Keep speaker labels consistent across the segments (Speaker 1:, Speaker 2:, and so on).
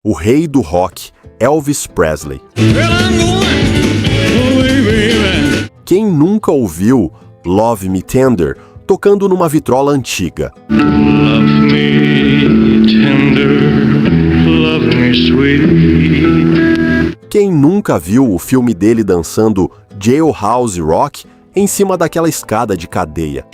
Speaker 1: o rei do rock, Elvis Presley. Quem nunca ouviu Love Me Tender tocando numa vitrola antiga?
Speaker 2: Love me tender, love me sweet.
Speaker 1: Quem nunca viu o filme dele dançando Jailhouse Rock em cima daquela escada de cadeia?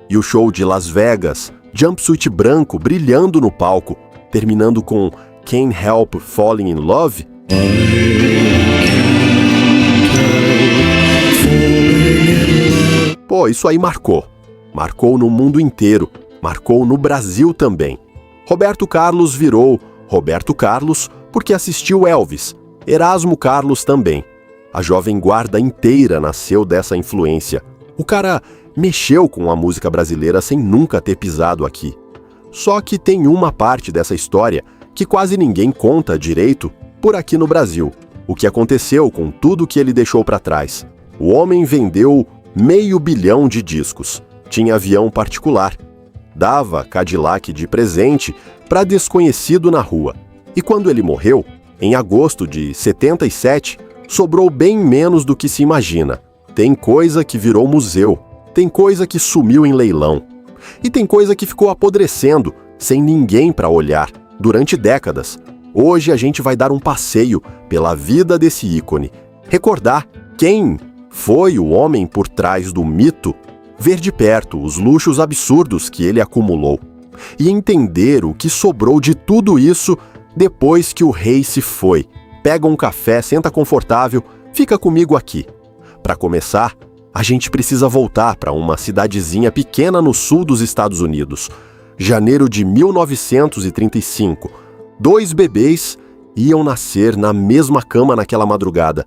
Speaker 1: E o show de Las Vegas, jumpsuit branco brilhando no palco, terminando com Can't Help Falling in Love? Pô, isso aí marcou. Marcou no mundo inteiro, marcou no Brasil também. Roberto Carlos virou Roberto Carlos porque assistiu Elvis. Erasmo Carlos também. A jovem guarda inteira nasceu dessa influência. O cara mexeu com a música brasileira sem nunca ter pisado aqui. Só que tem uma parte dessa história que quase ninguém conta direito por aqui no Brasil. O que aconteceu com tudo que ele deixou para trás. O homem vendeu 500 milhões de discos. Tinha avião particular. Dava Cadillac de presente para desconhecido na rua. E quando ele morreu, em agosto de 77, sobrou bem menos do que se imagina. Tem coisa que virou museu. Tem coisa que sumiu em leilão. E tem coisa que ficou apodrecendo, sem ninguém para olhar, durante décadas. Hoje a gente vai dar um passeio pela vida desse ícone. Recordar quem foi o homem por trás do mito, ver de perto os luxos absurdos que ele acumulou. E entender o que sobrou de tudo isso depois que o rei se foi. Pega um café, senta confortável, fica comigo aqui. Para começar, a gente precisa voltar para uma cidadezinha pequena no sul dos Estados Unidos. Janeiro de 1935. 2 bebês iam nascer na mesma cama naquela madrugada.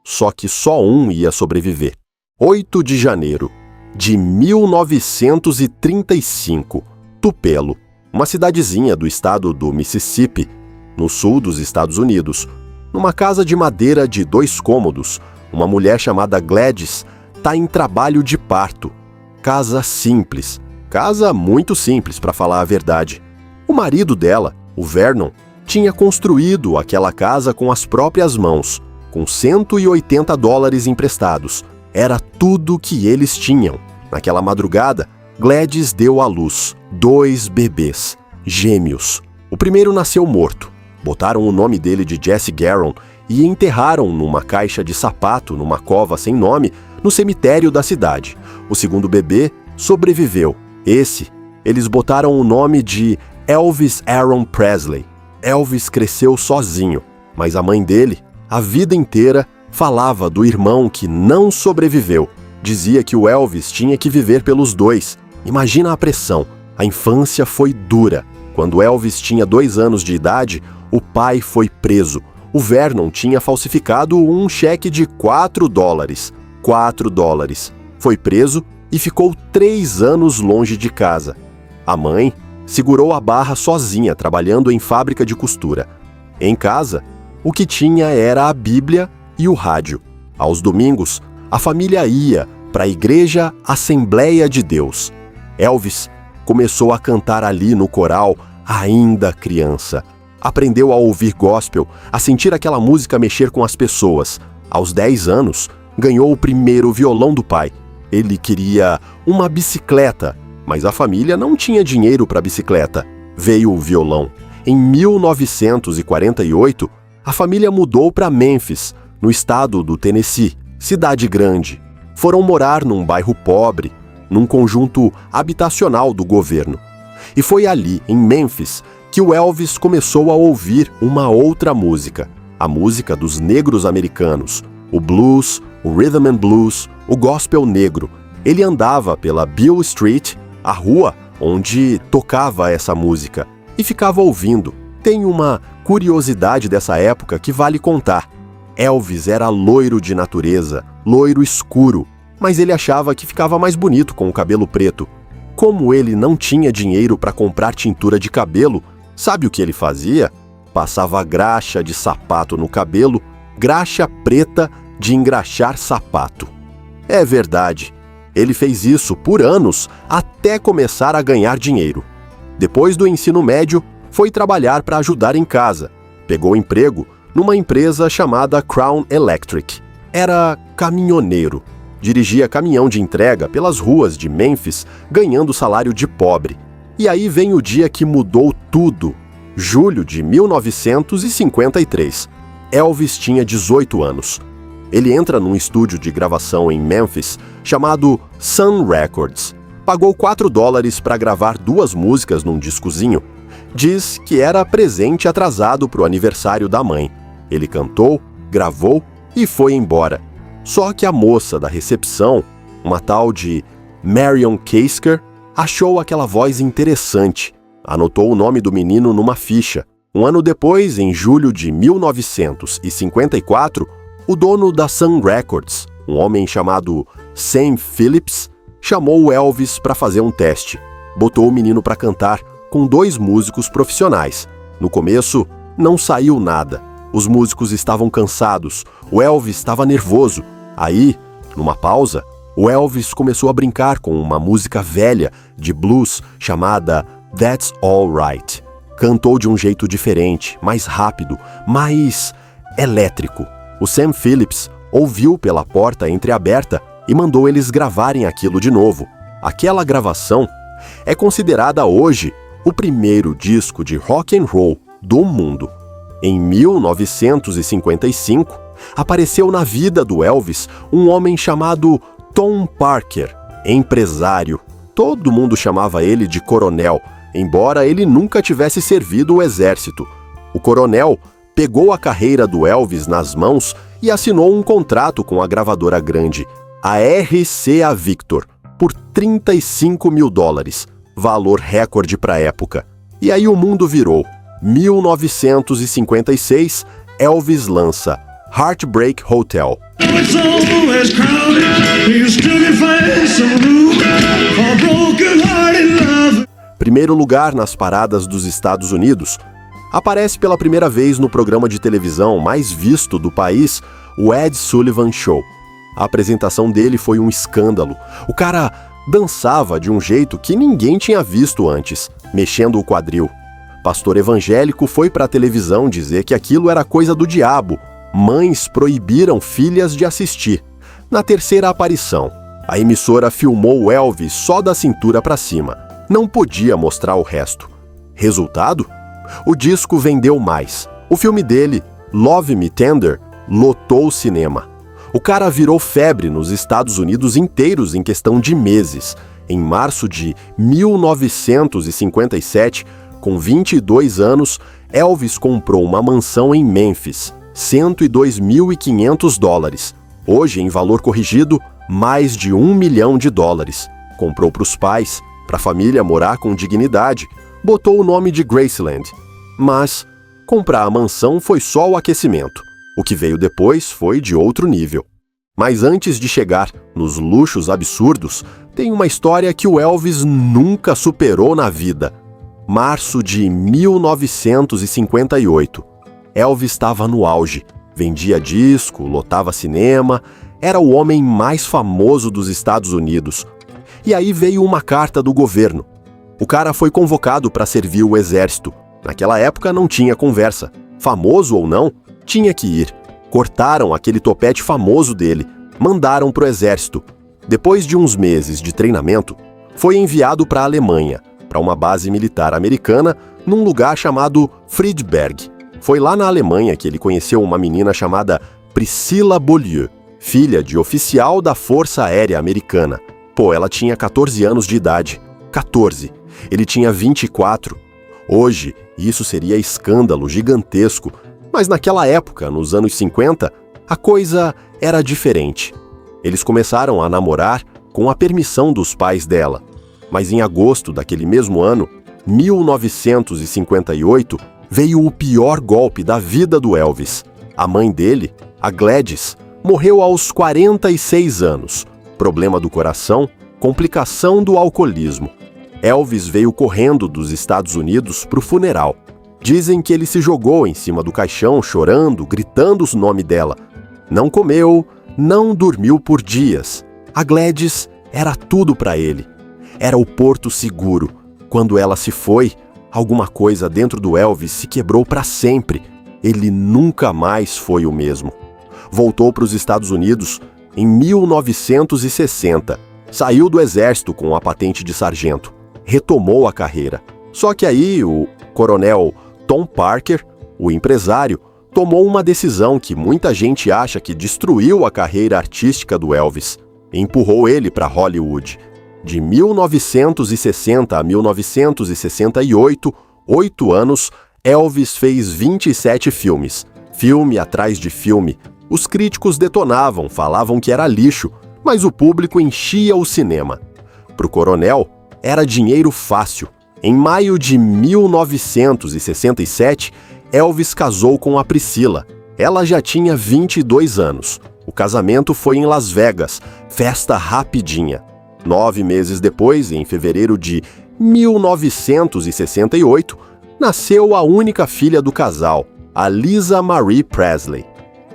Speaker 1: Só que só um ia sobreviver. 8 de janeiro de 1935. Tupelo, uma cidadezinha do estado do Mississippi, no sul dos Estados Unidos. Numa casa de madeira de 2 cômodos, uma mulher chamada Gladys está em trabalho de parto. Casa simples. Casa muito simples, para falar a verdade. O marido dela, o Vernon, tinha construído aquela casa com as próprias mãos, com $180 emprestados. Era tudo que eles tinham. Naquela madrugada, Gladys deu à luz 2 bebês, gêmeos. O primeiro nasceu morto. Botaram o nome dele de Jesse Garon e enterraram numa caixa de sapato, numa cova sem nome, no cemitério da cidade. O segundo bebê sobreviveu. Eles botaram o nome de Elvis Aaron Presley. Elvis cresceu sozinho, mas a mãe dele, a vida inteira, falava do irmão que não sobreviveu. Dizia que o Elvis tinha que viver pelos 2. Imagina a pressão. A infância foi dura. Quando Elvis tinha 2 anos de idade, o pai foi preso. O Vernon tinha falsificado um cheque de $4. $4. Foi preso e ficou 3 anos longe de casa. A mãe segurou a barra sozinha, trabalhando em fábrica de costura. Em casa, o que tinha era a Bíblia e o rádio. Aos domingos, a família ia para a igreja Assembleia de Deus. Elvis começou a cantar ali no coral ainda criança. Aprendeu a ouvir gospel, a sentir aquela música mexer com as pessoas. Aos 10 anos, ganhou o primeiro violão do pai. Ele queria uma bicicleta, mas a família não tinha dinheiro para bicicleta. Veio o violão. Em 1948, a família mudou para Memphis, no estado do Tennessee, cidade grande. Foram morar num bairro pobre, num conjunto habitacional do governo. E foi ali, em Memphis, que o Elvis começou a ouvir uma outra música, a música dos negros americanos, o blues, o rhythm and blues, o gospel negro. Ele andava pela Beale Street, a rua onde tocava essa música, e ficava ouvindo. Tem uma curiosidade dessa época que vale contar. Elvis era loiro de natureza, loiro escuro, mas ele achava que ficava mais bonito com o cabelo preto. Como ele não tinha dinheiro para comprar tintura de cabelo, sabe o que ele fazia? Passava graxa de sapato no cabelo, graxa preta de engraxar sapato. É verdade, Ele fez isso por anos até começar a ganhar dinheiro. Depois do ensino médio, foi trabalhar para ajudar em casa. Pegou emprego numa empresa chamada Crown Electric. Era caminhoneiro. Dirigia caminhão de entrega pelas ruas de Memphis, ganhando salário de pobre. E aí vem o dia que mudou tudo. Julho de 1953. Elvis tinha 18 anos. Ele entra num estúdio de gravação em Memphis chamado Sun Records. Pagou $4 para gravar 2 músicas num discozinho. Diz que era presente atrasado para o aniversário da mãe. Ele cantou, gravou e foi embora. Só que a moça da recepção, uma tal de Marion Kaisker, achou aquela voz interessante. Anotou o nome do menino numa ficha. Um ano depois, em julho de 1954, o dono da Sun Records, um homem chamado Sam Phillips, chamou o Elvis para fazer um teste. Botou o menino para cantar com 2 músicos profissionais. No começo, não saiu nada. Os músicos estavam cansados, o Elvis estava nervoso. Aí, numa pausa, o Elvis começou a brincar com uma música velha de blues chamada That's All Right. Cantou de um jeito diferente, mais rápido, mais elétrico. O Sam Phillips ouviu pela porta entreaberta e mandou eles gravarem aquilo de novo. Aquela gravação é considerada hoje o primeiro disco de rock and roll do mundo. Em 1955, apareceu na vida do Elvis um homem chamado Tom Parker, empresário. Todo mundo chamava ele de coronel, embora ele nunca tivesse servido o exército. O coronel pegou a carreira do Elvis nas mãos e assinou um contrato com a gravadora grande, a RCA Victor, por $35 mil, valor recorde para a época. E aí o mundo virou. 1956, Elvis lança Heartbreak Hotel. Primeiro lugar nas paradas dos Estados Unidos. Aparece pela primeira vez no programa de televisão mais visto do país, o Ed Sullivan Show. A apresentação dele foi um escândalo. O cara dançava de um jeito que ninguém tinha visto antes, mexendo o quadril. Pastor evangélico foi para a televisão dizer que aquilo era coisa do diabo. Mães proibiram filhas de assistir. Na terceira aparição, a emissora filmou o Elvis só da cintura para cima. Não podia mostrar o resto. Resultado? O disco vendeu mais. O filme dele, Love Me Tender, lotou o cinema. O cara virou febre nos Estados Unidos inteiros em questão de meses. Em março de 1957, com 22 anos, Elvis comprou uma mansão em Memphis, $102.500. Hoje, em valor corrigido, mais de $1 milhão. Comprou para os pais, para a família morar com dignidade. Botou o nome de Graceland. Mas comprar a mansão foi só o aquecimento. O que veio depois foi de outro nível. Mas antes de chegar nos luxos absurdos, tem uma história que o Elvis nunca superou na vida. Março de 1958. Elvis estava no auge. Vendia disco, lotava cinema, era o homem mais famoso dos Estados Unidos. E aí veio uma carta do governo. O cara foi convocado para servir o exército. Naquela época não tinha conversa. Famoso ou não, tinha que ir. Cortaram aquele topete famoso dele, mandaram pro exército. Depois de uns meses de treinamento, foi enviado para a Alemanha, para uma base militar americana, num lugar chamado Friedberg. Foi lá na Alemanha que ele conheceu uma menina chamada Priscilla Beaulieu, filha de oficial da Força Aérea Americana. Pô, ela tinha 14 anos de idade. 14. Ele tinha 24. Hoje, isso seria escândalo gigantesco, mas naquela época, nos anos 50, a coisa era diferente. Eles começaram a namorar com a permissão dos pais dela. Mas em agosto daquele mesmo ano, 1958, veio o pior golpe da vida do Elvis. A mãe dele, a Gladys, morreu aos 46 anos. Problema do coração, complicação do alcoolismo. Elvis veio correndo dos Estados Unidos para o funeral. Dizem que ele se jogou em cima do caixão, chorando, gritando o nome dela. Não comeu, não dormiu por dias. A Gladys Era tudo para ele. Era o porto seguro. Quando ela se foi, alguma coisa dentro do Elvis se quebrou para sempre. Ele nunca mais foi o mesmo. Voltou para os Estados Unidos em 1960. Saiu do exército com a patente de sargento. Retomou a carreira. Só que aí o coronel Tom Parker, o empresário, tomou uma decisão que muita gente acha que destruiu a carreira artística do Elvis. Empurrou ele para Hollywood. De 1960 a 1968, 8 anos, Elvis fez 27 filmes. Filme atrás de filme. Os críticos detonavam, falavam que era lixo, mas o público enchia o cinema. Pro coronel, era dinheiro fácil. Em maio de 1967, Elvis casou com a Priscila. Ela já tinha 22 anos. O casamento foi em Las Vegas, festa rapidinha. 9 meses depois, em fevereiro de 1968, nasceu a única filha do casal, a Lisa Marie Presley.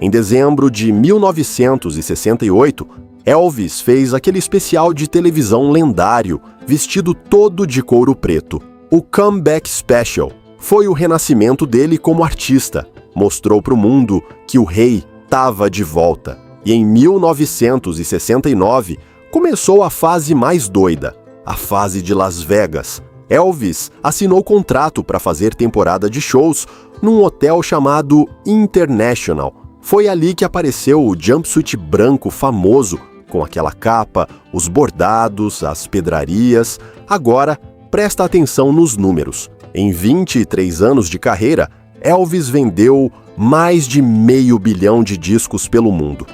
Speaker 1: Em dezembro de 1968, Elvis fez aquele especial de televisão lendário, vestido todo de couro preto. O Comeback Special foi o renascimento dele como artista. Mostrou para o mundo que o rei estava de volta. E em 1969, começou a fase mais doida, a fase de Las Vegas. Elvis assinou contrato para fazer temporada de shows num hotel chamado International. Foi ali que apareceu o jumpsuit branco famoso, com aquela capa, os bordados, as pedrarias. Agora, presta atenção nos números. Em 23 anos de carreira, Elvis vendeu mais de 500 milhão de discos pelo mundo.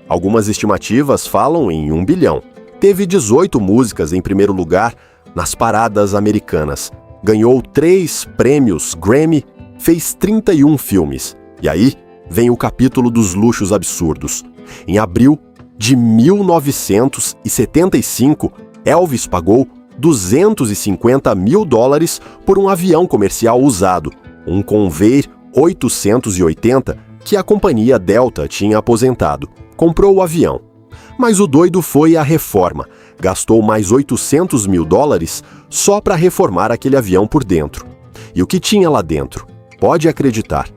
Speaker 1: Algumas estimativas falam em 1 bilhão. Teve 18 músicas em primeiro lugar nas paradas americanas. Ganhou 3 prêmios Grammy, fez 31 filmes. E aí vem o capítulo dos luxos absurdos. Em abril de 1975, Elvis pagou $250 mil por um avião comercial usado, um Convair 880 que a companhia Delta tinha aposentado. Comprou o avião. Mas o doido foi a reforma. Gastou mais $800 mil só para reformar aquele avião por dentro. E o que tinha lá dentro? Pode acreditar.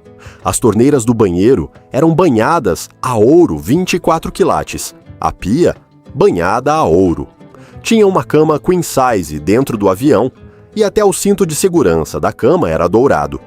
Speaker 1: As torneiras do banheiro eram banhadas a ouro 24 quilates. A pia, banhada a ouro. Tinha uma cama queen size dentro do avião e até o cinto de segurança da cama era dourado.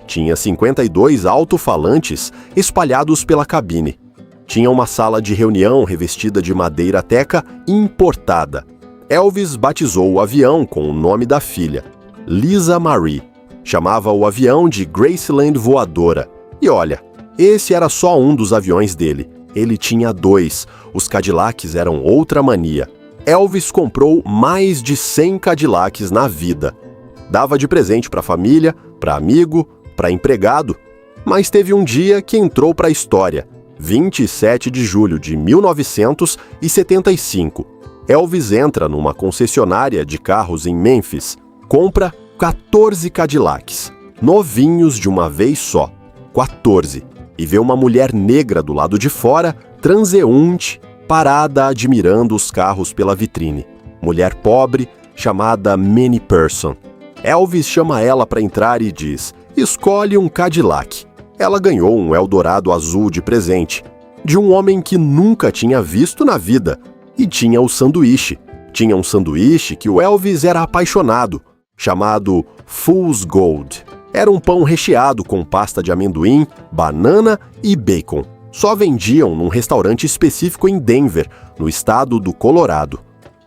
Speaker 1: Tinha 52 alto-falantes espalhados pela cabine. Tinha uma sala de reunião revestida de madeira teca importada. Elvis batizou o avião com o nome da filha, Lisa Marie. Chamava o avião de Graceland Voadora. E olha, esse era só um dos aviões dele. Ele tinha 2. Os Cadillacs eram outra mania. Elvis comprou mais de 100 Cadillacs na vida. Dava de presente para família, para amigo, para empregado. Mas teve um dia que entrou para a história. 27 de julho de 1975. Elvis entra numa concessionária de carros em Memphis. Compra 14 Cadillacs, novinhos de uma vez só. 14. E vê uma mulher negra do lado de fora, transeunte, parada admirando os carros pela vitrine. Mulher pobre, chamada Minnie Person. Elvis chama ela para entrar e diz: escolhe um Cadillac. Ela ganhou um Eldorado azul de presente, de um homem que nunca tinha visto na vida. E tinha o sanduíche. Tinha um sanduíche que o Elvis era apaixonado, chamado Fool's Gold. Era um pão recheado com pasta de amendoim, banana e bacon. Só vendiam num restaurante específico em Denver, no estado do Colorado.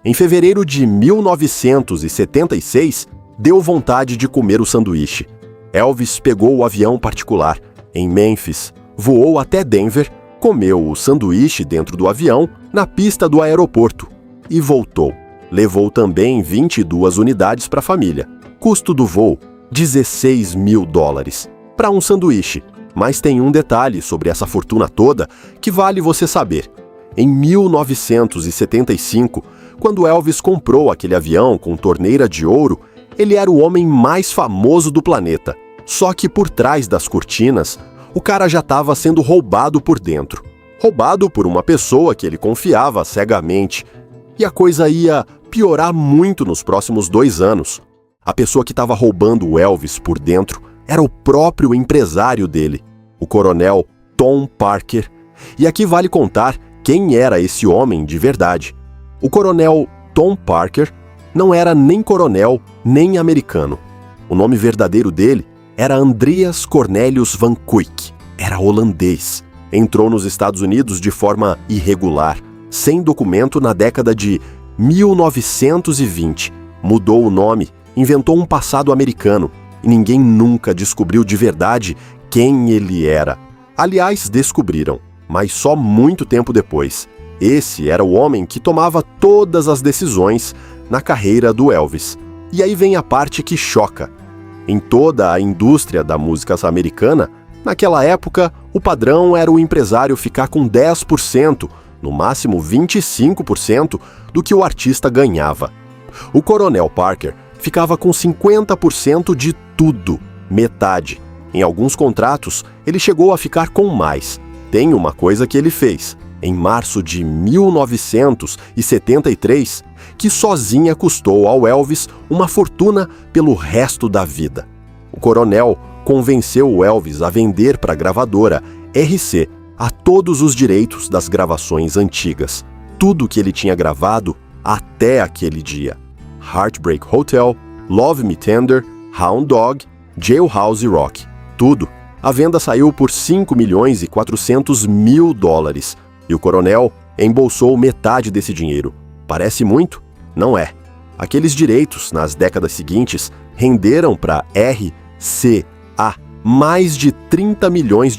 Speaker 1: Em fevereiro de 1976, deu vontade de comer o sanduíche. Elvis pegou o avião particular em Memphis, voou até Denver, comeu o sanduíche dentro do avião, na pista do aeroporto, e voltou. Levou também 22 unidades para a família. Custo do voo, $16 mil para um sanduíche. Mas tem um detalhe sobre essa fortuna toda que vale você saber. Em 1975, quando Elvis comprou aquele avião com torneira de ouro, ele era o homem mais famoso do planeta. Só que por trás das cortinas, o cara já estava sendo roubado por dentro. Roubado por uma pessoa que ele confiava cegamente. E a coisa ia piorar muito nos próximos 2 anos. A pessoa que estava roubando o Elvis por dentro era o próprio empresário dele, o coronel Tom Parker. E aqui vale contar quem era esse homem de verdade. O coronel Tom Parker não era nem coronel nem americano. O nome verdadeiro dele era Andreas Cornelius Van Cuyk. Era holandês. Entrou nos Estados Unidos de forma irregular, sem documento na década de 1920. Mudou o nome, inventou um passado americano e ninguém nunca descobriu de verdade quem ele era. Aliás, descobriram, mas só muito tempo depois. Esse era o homem que tomava todas as decisões na carreira do Elvis. E aí vem a parte que choca. Em toda a indústria da música americana, naquela época, o padrão era o empresário ficar com 10%, no máximo 25% do que o artista ganhava. O coronel Parker ficava com 50% de tudo, metade. Em alguns contratos, ele chegou a ficar com mais. Tem uma coisa que ele fez, em março de 1973, que sozinha custou ao Elvis uma fortuna pelo resto da vida. O coronel convenceu o Elvis a vender para a gravadora RC a todos os direitos das gravações antigas, tudo que ele tinha gravado até aquele dia. Heartbreak Hotel, Love Me Tender, Hound Dog, Jailhouse Rock, tudo. A venda saiu por $5.400.000 e o coronel embolsou metade desse dinheiro. Parece muito? Não é. Aqueles direitos, nas décadas seguintes, renderam para RCA mais de $30 milhões.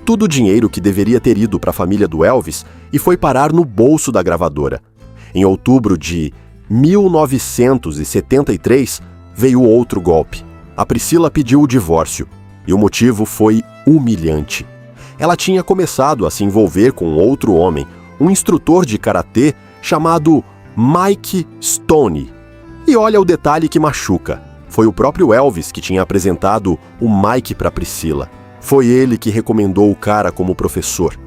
Speaker 1: Tudo dinheiro que deveria ter ido para a família do Elvis e foi parar no bolso da gravadora. Em outubro de 1973, veio outro golpe. A Priscila pediu o divórcio e o motivo foi humilhante. Ela tinha começado a se envolver com outro homem, um instrutor de karatê chamado Mike Stoney. E olha o detalhe que machuca. Foi o próprio Elvis que tinha apresentado o Mike para Priscila. Foi ele que recomendou o cara como professor.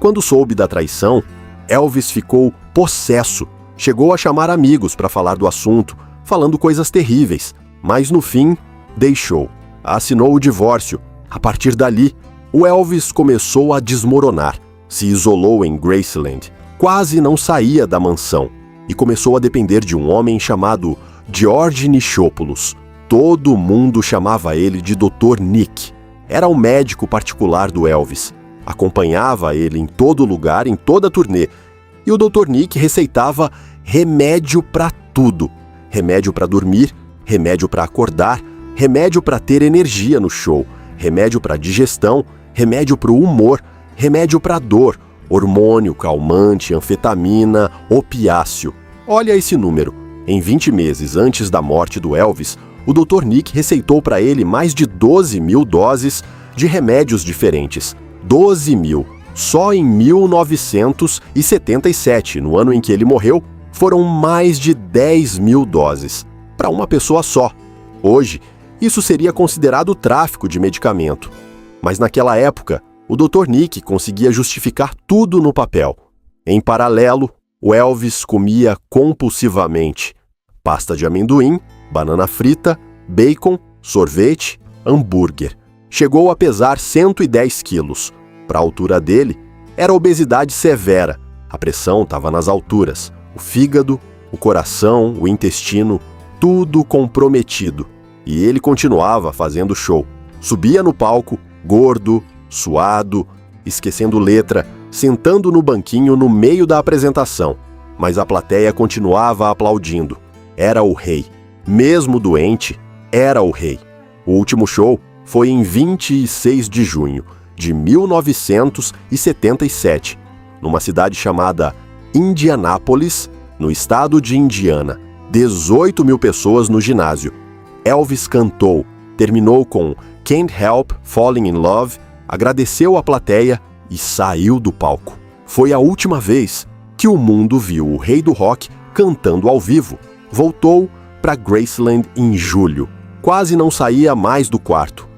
Speaker 1: Quando soube da traição, Elvis ficou possesso. Chegou a chamar amigos para falar do assunto, falando coisas terríveis, mas no fim, deixou. Assinou o divórcio. A partir dali, o Elvis começou a desmoronar. Se isolou em Graceland. Quase não saía da mansão. E começou a depender de um homem chamado George Nichopoulos. Todo mundo chamava ele de Dr. Nick. Era o médico particular do Elvis. Acompanhava ele em todo lugar, em toda turnê. E o Dr. Nick receitava remédio para tudo. Remédio para dormir, remédio para acordar, remédio para ter energia no show, remédio para digestão, remédio para o humor, remédio para dor, hormônio, calmante, anfetamina, opiáceo. Olha esse número. Em 20 meses antes da morte do Elvis, o Dr. Nick receitou para ele mais de 12 mil doses de remédios diferentes. 12 mil. Só em 1977, no ano em que ele morreu, foram mais de 10 mil doses. Para uma pessoa só. Hoje, isso seria considerado tráfico de medicamento. Mas naquela época, o Dr. Nick conseguia justificar tudo no papel. Em paralelo, o Elvis comia compulsivamente pasta de amendoim, banana frita, bacon, sorvete, hambúrguer. Chegou a pesar 110 quilos. Para a altura dele, era obesidade severa. A pressão estava nas alturas. O fígado, o coração, o intestino, tudo comprometido. E ele continuava fazendo show. Subia no palco, gordo, suado, esquecendo letra, sentando no banquinho no meio da apresentação. Mas a plateia continuava aplaudindo. Era o rei. Mesmo doente, era o rei. O último show foi em 26 de junho de 1977, numa cidade chamada Indianápolis, no estado de Indiana. 18 mil pessoas no ginásio. Elvis cantou, terminou com Can't Help Falling in Love, agradeceu a plateia e saiu do palco. Foi a última vez que o mundo viu o rei do rock cantando ao vivo. Voltou para Graceland em julho. Quase não saía mais do quarto.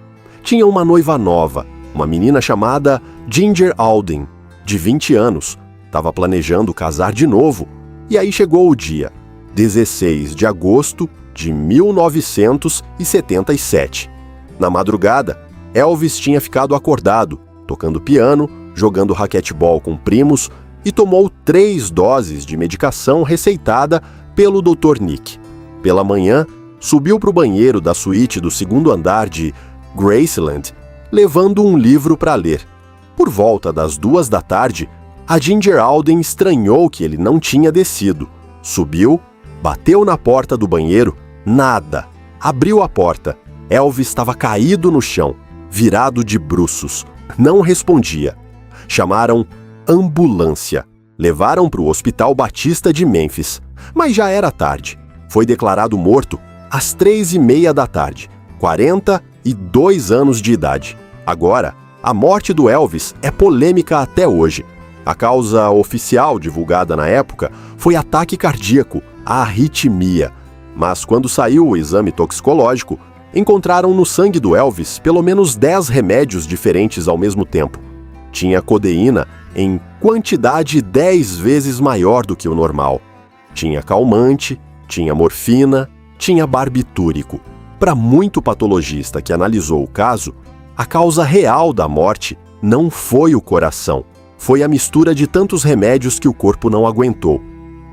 Speaker 1: Tinha uma noiva nova, uma menina chamada Ginger Alden, de 20 anos. Estava planejando casar de novo E aí chegou o dia, 16 de agosto de 1977. Na madrugada, Elvis tinha ficado acordado, tocando piano, jogando raquetebol com primos e tomou 3 doses de medicação receitada pelo Dr. Nick. Pela manhã, subiu para o banheiro da suíte do segundo andar de Graceland, levando um livro para ler. Por volta das 2 da tarde, a Ginger Alden estranhou que ele não tinha descido. Subiu, bateu na porta do banheiro, nada. Abriu a porta. Elvis estava caído no chão, virado de bruços. Não respondia. Chamaram ambulância. Levaram para o Hospital Batista de Memphis. Mas já era tarde. Foi declarado morto às 3:30 da tarde, 42 anos de idade. Agora, a morte do Elvis é polêmica até hoje. A causa oficial divulgada na época foi ataque cardíaco, arritmia. Mas quando saiu o exame toxicológico, encontraram no sangue do Elvis pelo menos 10 remédios diferentes ao mesmo tempo. Tinha codeína em quantidade 10 vezes maior do que o normal. Tinha calmante, tinha morfina, tinha barbitúrico. Para muito patologista que analisou o caso, a causa real da morte não foi o coração. Foi a mistura de tantos remédios que o corpo não aguentou.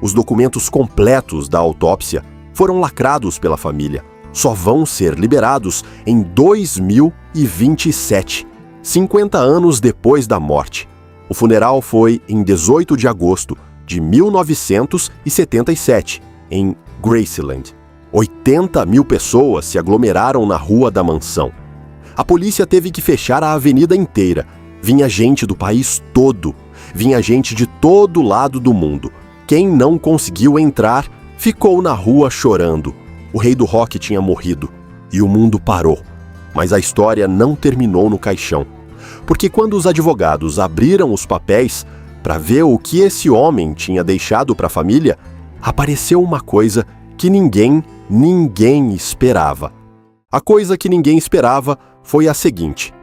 Speaker 1: Os documentos completos da autópsia foram lacrados pela família. Só vão ser liberados em 2027, 50 anos depois da morte. O funeral foi em 18 de agosto de 1977, em Graceland. 80 mil pessoas se aglomeraram na rua da mansão. A polícia teve que fechar a avenida inteira. Vinha gente do país todo. Vinha gente de todo lado do mundo. Quem não conseguiu entrar ficou na rua chorando. O rei do rock tinha morrido e o mundo parou. Mas a história não terminou no caixão. Porque quando os advogados abriram os papéis para ver o que esse homem tinha deixado para a família, apareceu uma coisa que ninguém esperava. A coisa que ninguém esperava foi a seguinte: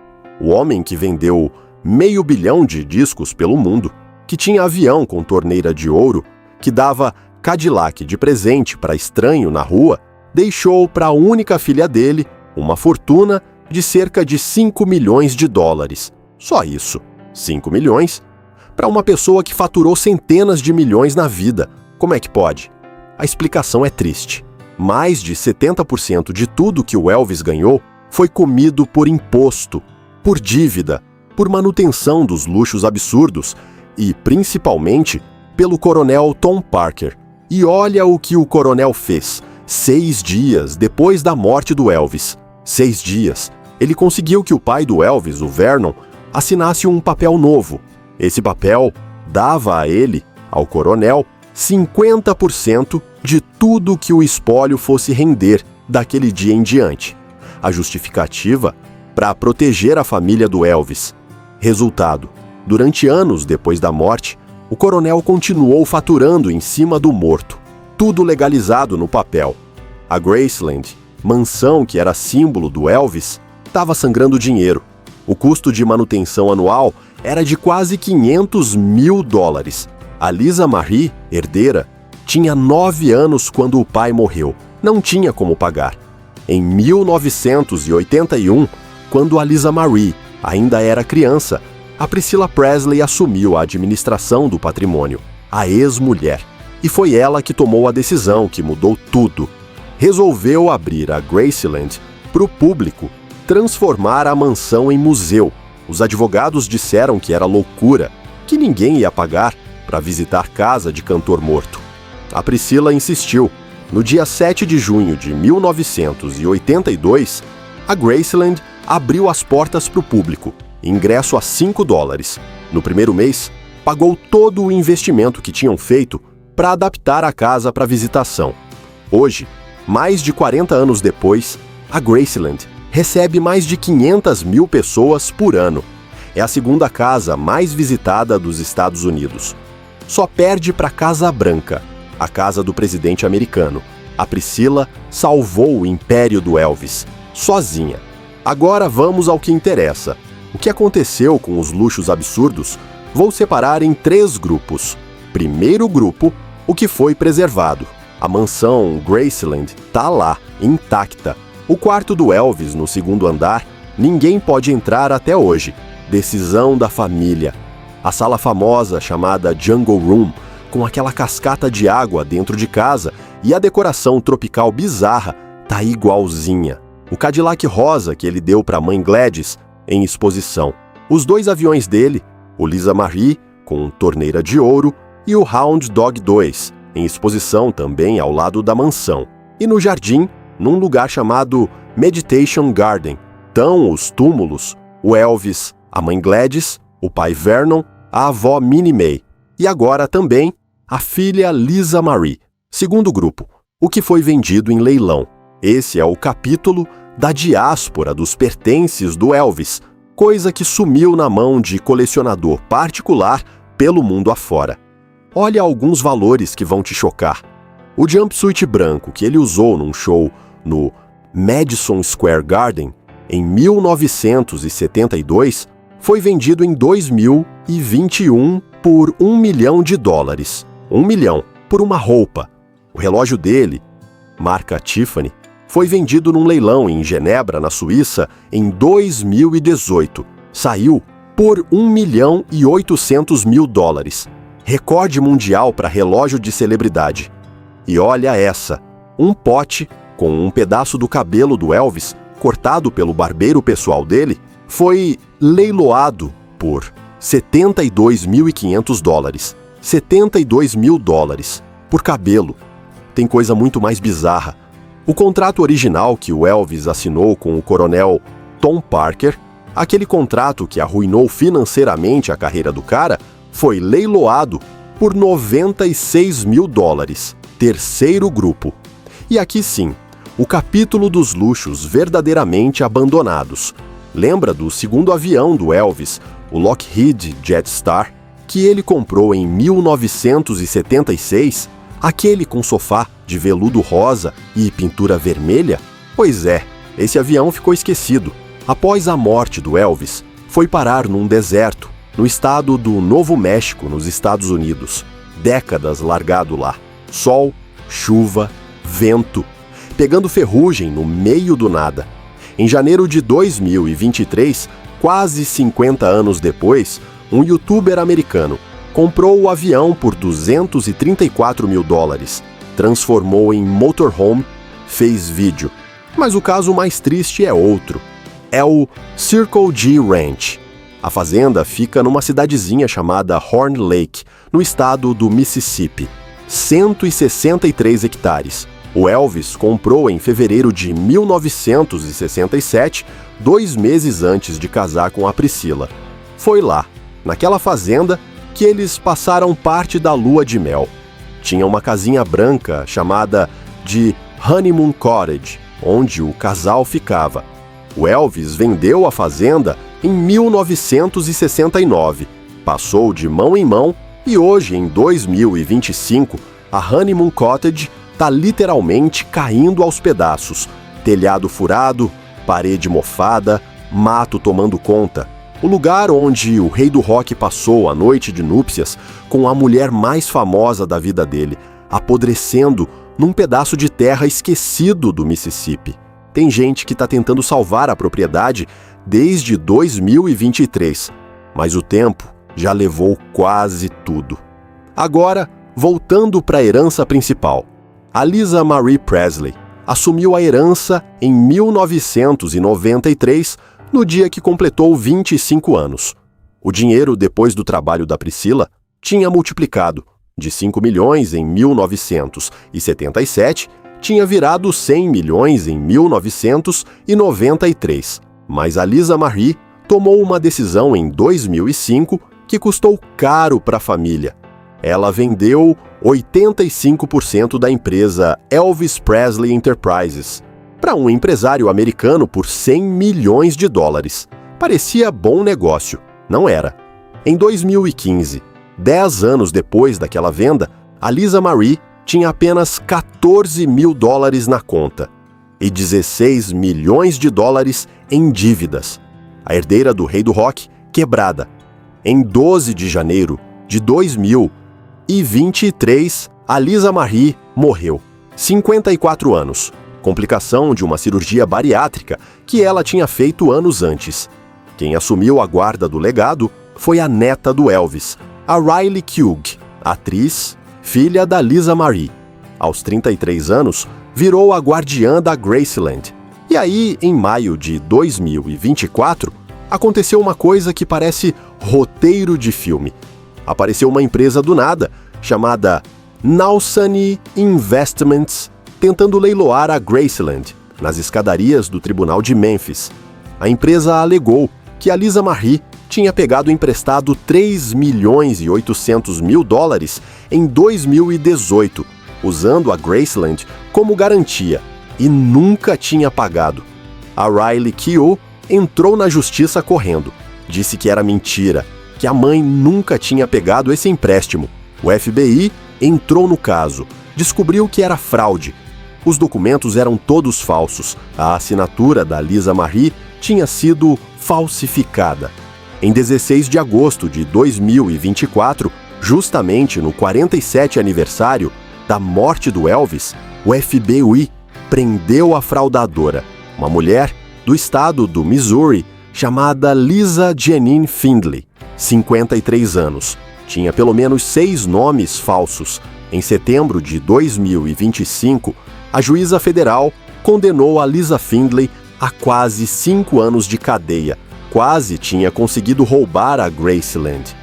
Speaker 1: o homem que vendeu 500 milhões de discos pelo mundo, que tinha avião com torneira de ouro, que dava Cadillac de presente para estranho na rua, deixou para a única filha dele uma fortuna de cerca de 5 milhões de dólares. Só isso, 5 milhões, para uma pessoa que faturou centenas de milhões na vida. Como é que pode? A explicação é triste. Mais de 70% de tudo que o Elvis ganhou foi comido por imposto, por dívida, por manutenção dos luxos absurdos e, principalmente, pelo coronel Tom Parker. E olha o que o coronel fez. 6 dias depois da morte do Elvis. 6 dias. Ele conseguiu que o pai do Elvis, o Vernon, assinasse um papel novo. Esse papel dava a ele, ao coronel, 50% de tudo que o espólio fosse render daquele dia em diante. A justificativa? Para proteger a família do Elvis. Resultado: durante anos depois da morte, o coronel continuou faturando em cima do morto. Tudo legalizado no papel. A Graceland, mansão que era símbolo do Elvis, estava sangrando dinheiro. O custo de manutenção anual era de quase 500 mil dólares. A Lisa Marie, herdeira, tinha 9 anos quando o pai morreu. Não tinha como pagar. Em 1981, quando a Lisa Marie ainda era criança, a Priscilla Presley assumiu a administração do patrimônio, a ex-mulher. E foi ela que tomou a decisão que mudou tudo. Resolveu abrir a Graceland para o público, transformar a mansão em museu. Os advogados disseram que era loucura, que ninguém ia pagar para visitar casa de cantor morto. A Priscilla insistiu. No dia 7 de junho de 1982, a Graceland abriu as portas para o público, ingresso a 5 dólares. No primeiro mês, pagou todo o investimento que tinham feito para adaptar a casa para visitação. Hoje, mais de 40 anos depois, a Graceland recebe mais de 500 mil pessoas por ano. É a segunda casa mais visitada dos Estados Unidos. Só perde para a Casa Branca, a casa do presidente americano. A Priscilla salvou o império do Elvis, sozinha. Agora vamos ao que interessa. O que aconteceu com os luxos absurdos? Vou separar em 3 grupos. Primeiro grupo, O que foi preservado? A mansão Graceland tá lá, intacta. O quarto do Elvis, no segundo andar, ninguém pode entrar até hoje. Decisão da família. A sala famosa chamada Jungle Room, com aquela cascata de água dentro de casa e a decoração tropical bizarra, tá igualzinha. O Cadillac rosa que ele deu para a mãe Gladys em exposição. Os 2 aviões dele, o Lisa Marie, com torneira de ouro, e o Hound Dog 2, em exposição também ao lado da mansão. E no jardim, num lugar chamado Meditation Garden, estão os túmulos, o Elvis, a mãe Gladys, o pai Vernon, a avó Minnie May e agora também a filha Lisa Marie. Segundo grupo, o que foi vendido em leilão. Esse é o capítulo da diáspora dos pertences do Elvis, coisa que sumiu na mão de colecionador particular pelo mundo afora. Olha alguns valores que vão te chocar. O jumpsuit branco que ele usou num show no Madison Square Garden em 1972 foi vendido em 2021 por $1 milhão. $1 milhão por uma roupa. O relógio dele, marca Tiffany, foi vendido num leilão em Genebra, na Suíça, em 2018. Saiu por $1,8 milhão. Recorde mundial para relógio de celebridade. E olha essa, um pote com um pedaço do cabelo do Elvis, cortado pelo barbeiro pessoal dele, foi leiloado por $72.500. $72 mil por cabelo. Tem coisa muito mais bizarra. O contrato original que o Elvis assinou com o coronel Tom Parker, aquele contrato que arruinou financeiramente a carreira do cara, foi leiloado por $96 mil. Terceiro grupo. E aqui sim, o capítulo dos luxos verdadeiramente abandonados. Lembra do segundo avião do Elvis, o Lockheed Jetstar, que ele comprou em 1976? Aquele com sofá de veludo rosa e pintura vermelha? Pois é, esse avião ficou esquecido. Após a morte do Elvis, foi parar num deserto, no estado do Novo México, nos Estados Unidos. Décadas largado lá. Sol, chuva, vento, pegando ferrugem no meio do nada. Em janeiro de 2023, quase 50 anos depois, um youtuber americano comprou o avião por $234 mil, transformou em motorhome, fez vídeo. Mas o caso mais triste é outro. É o Circle G Ranch. A fazenda fica numa cidadezinha chamada Horn Lake, no estado do Mississippi. 163 hectares. O Elvis comprou em fevereiro de 1967, 2 meses antes de casar com a Priscila. Foi lá, naquela fazenda, que eles passaram parte da lua de mel. Tinha uma casinha branca chamada de Honeymoon Cottage, onde o casal ficava. O Elvis vendeu a fazenda em 1969, passou de mão em mão e hoje, em 2025, a Honeymoon Cottage está literalmente caindo aos pedaços. Telhado furado, parede mofada, mato tomando conta. O lugar onde o rei do rock passou a noite de núpcias com a mulher mais famosa da vida dele, apodrecendo num pedaço de terra esquecido do Mississippi. Tem gente que está tentando salvar a propriedade desde 2023, mas o tempo já levou quase tudo. Agora, voltando para a herança principal. A Lisa Marie Presley assumiu a herança em 1993, no dia que completou 25 anos. O dinheiro, depois do trabalho da Priscila, tinha multiplicado. De 5 milhões em 1977, tinha virado 100 milhões em 1993. Mas a Lisa Marie tomou uma decisão em 2005 que custou caro para a família. Ela vendeu 85% da empresa Elvis Presley Enterprises para um empresário americano por $100 milhões. Parecia bom negócio, não era. Em 2015, 10 anos depois daquela venda, a Lisa Marie tinha apenas $14 mil na conta e $16 milhões em dívidas. A herdeira do rei do rock, quebrada. Em 12 de janeiro de 2023, a Lisa Marie morreu, 54 anos, complicação de uma cirurgia bariátrica que ela tinha feito anos antes. Quem assumiu a guarda do legado foi a neta do Elvis, a Riley Keough, atriz, filha da Lisa Marie. Aos 33 anos, virou a guardiã da Graceland. E aí, em maio de 2024, aconteceu uma coisa que parece roteiro de filme. Apareceu uma empresa do nada, chamada Nausanee Investments, tentando leiloar a Graceland, nas escadarias do Tribunal de Memphis. A empresa alegou que a Lisa Marie tinha pegado emprestado 3.800.000 dólares em 2018, usando a Graceland como garantia, e nunca tinha pagado. A Riley Keough entrou na justiça correndo. Disse que era mentira, que a mãe nunca tinha pegado esse empréstimo. O FBI entrou no caso, descobriu que era fraude. Os documentos eram todos falsos. A assinatura da Lisa Marie tinha sido falsificada. Em 16 de agosto de 2024, justamente no 47º aniversário da morte do Elvis, o FBI prendeu a fraudadora, uma mulher do estado do Missouri chamada Lisa Janine Findley, 53 anos. Tinha pelo menos 6 nomes falsos. Em setembro de 2025, a juíza federal condenou a Lisa Findley a quase 5 anos de cadeia. Quase tinha conseguido roubar a Graceland.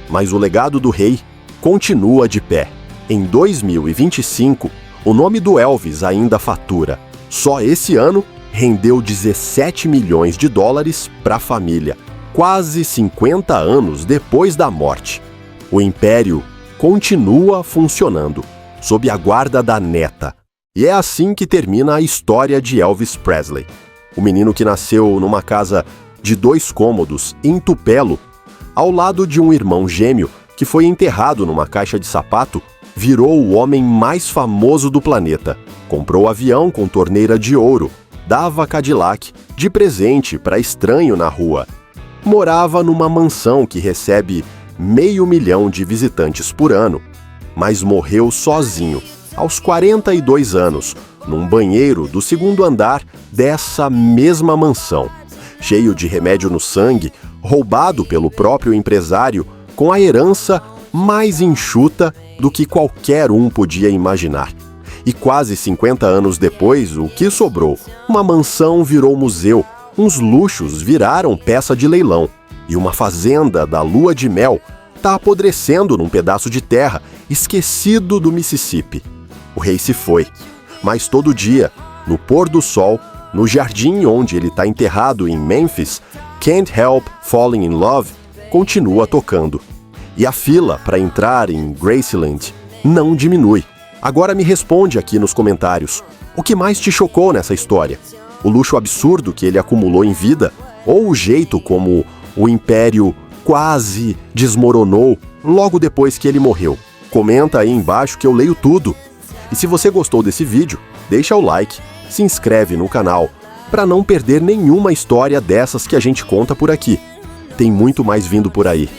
Speaker 1: Mas o legado do rei continua de pé. Em 2025, o nome do Elvis ainda fatura. Só esse ano, rendeu 17 milhões de dólares para a família, quase 50 anos depois da morte. O império continua funcionando, sob a guarda da neta. E é assim que termina a história de Elvis Presley. O menino que nasceu numa casa de 2 cômodos em Tupelo, ao lado de um irmão gêmeo que foi enterrado numa caixa de sapato, virou o homem mais famoso do planeta. Comprou avião com torneira de ouro, dava Cadillac de presente para estranho na rua. Morava numa mansão que recebe 500 mil de visitantes por ano, mas morreu sozinho, aos 42 anos, num banheiro do 2º andar dessa mesma mansão, cheio de remédio no sangue, roubado pelo próprio empresário, com a herança mais enxuta do que qualquer um podia imaginar. E quase 50 anos depois, o que sobrou? Uma mansão virou museu, uns luxos viraram peça de leilão, e uma fazenda da lua de mel está apodrecendo num pedaço de terra esquecido do Mississippi. O rei se foi, mas todo dia, no pôr do sol, no jardim onde ele está enterrado em Memphis, Can't Help Falling in Love continua tocando. E a fila para entrar em Graceland não diminui. Agora me responde aqui nos comentários. O que mais te chocou nessa história? O luxo absurdo que ele acumulou em vida? Ou o jeito como o império quase desmoronou logo depois que ele morreu? Comenta aí embaixo que eu leio tudo. E se você gostou desse vídeo, deixa o like, se inscreve no canal para não perder nenhuma história dessas que a gente conta por aqui. Tem muito mais vindo por aí.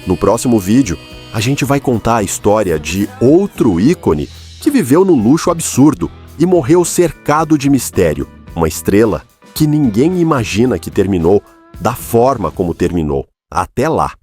Speaker 1: No próximo vídeo, a gente vai contar a história de outro ícone que viveu no luxo absurdo e morreu cercado de mistério. Uma estrela que ninguém imagina que terminou da forma como terminou. Até lá!